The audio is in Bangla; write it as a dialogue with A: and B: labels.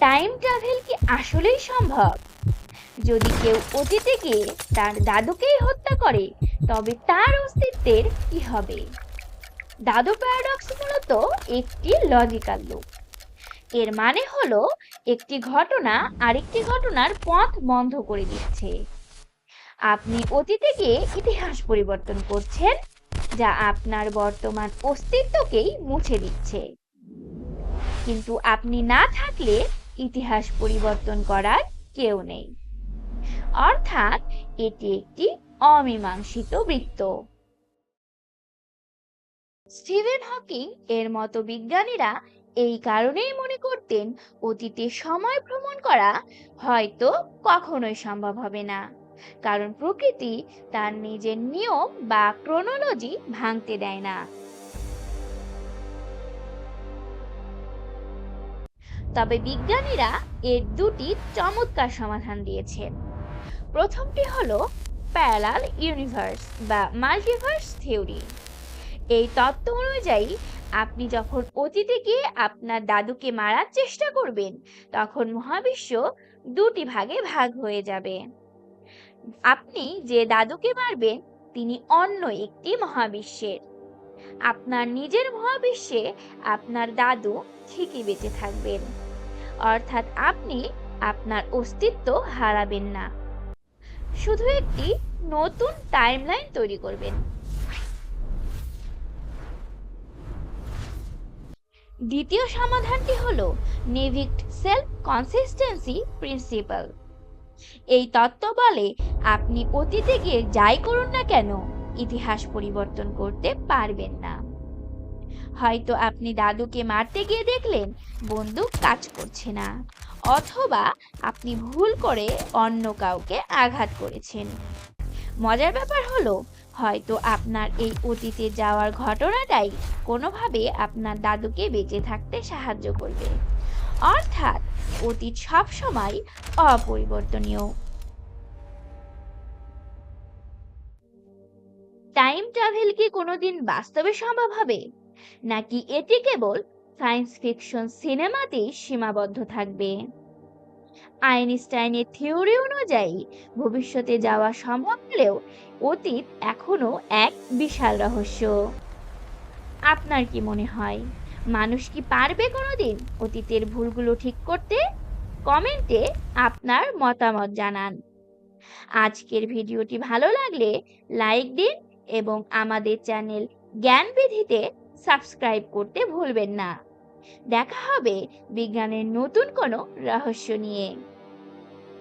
A: টাইম ট্রাভেল কি আসলেই সম্ভব? যদি কেউ অতীতে গিয়ে তার দাদুকেই হত্যা করে, তবে তার অস্তিত্বের কি হবে? দাদু প্যারাডক্স মূলত একটি লজিক্যাল লুপ। এর মানে হলো একটি ঘটনা আরেকটি ঘটনার পথ বন্ধ করে দিচ্ছে। আপনি অতীতে গিয়ে ইতিহাস পরিবর্তন করছেন, যা আপনার বর্তমান অস্তিত্বকেই মুছে দিচ্ছে। কিন্তু আপনি না থাকলে ইতিহাস পরিবর্তন করার কেউ নেই। অর্থাৎ এটি একটি অমীমাংসিত বৃত্ত। স্টিভেন হকিং এর মতো বিজ্ঞানীরা এই কারণেই মনে করতেন অতীতে সময় ভ্রমণ করা হয়তো কখনোই সম্ভব হবে না, কারণ প্রকৃতি তার নিজের নিয়ম বা ক্রোনোলজি ভাঙতে দেয় না। তবে বিজ্ঞানীরা এর দুটি চমৎকার সমাধান দিয়েছেন। প্রথমটি হলো প্যারালাল ইউনিভার্স বা মাল্টিভার্স থিওরি। এই তত্ত্ব অনুযায়ী আপনি যখন অতীতে গিয়ে আপনার দাদুকে মারার চেষ্টা করবেন, তখন মহাবিশ্ব দুটি ভাগে ভাগ হয়ে যাবে। আপনি যে দাদুকে মারবেন তিনি অন্য একটি মহাবিশ্বের। আপনার নিজের মহাবিশ্বে আপনার দাদু ঠিকই বেঁচে থাকবেন। অর্থাৎ আপনি আপনার অস্তিত্ব হারাবেন না, শুধু একটি নতুন টাইমলাইন তৈরি করবেন। দ্বিতীয় সমাধানটি হলো নেভিক্ট সেলফ কনসিস্টেন্সি প্রিন্সিপাল। এই তত্ত্ব বলে আপনি অতীতে গিয়ে যাই করুন না কেন, ইতিহাস পরিবর্তন করতে পারবেন না। হয়তো আপনি দাদুকে মারতে গিয়ে দেখলেন বন্দুক কাজ করছে না, অথবা আপনি ভুল করে অন্য কাউকে আঘাত করেছেন। মজার ব্যাপার হলো, হয়তো আপনার এই অতীতে যাওয়ার ঘটনাটাই কোনোভাবে আপনার দাদুকে বেঁচে থাকতে সাহায্য করবে। অর্থাৎ অতীত সবসময় অপরিবর্তনীয়। টাইম ট্রাভেল কি কোনোদিন বাস্তবে সম্ভব হবে, নাকি এটি কেবল সায়েন্স ফিকশন সিনেমাতেই সীমাবদ্ধ থাকবে? আইনস্টাইনের থিওরি অনুযায়ী ভবিষ্যতে যাওয়া সম্ভব হলেও অতীত এখনো এক বিশাল রহস্য। আপনার কি মনে হয়, মানুষ কি পারবে কোনোদিন অতীতের ভুলগুলো ঠিক করতে? কমেন্টে আপনার মতামত জানান। আজকের ভিডিওটি ভালো লাগলে লাইক দিন এবং আমাদের চ্যানেল জ্ঞানবিধিতে সাবস্ক্রাইব করতে ভুলবেন না। দেখা হবে বিজ্ঞানের নতুন কোনো রহস্য নিয়ে।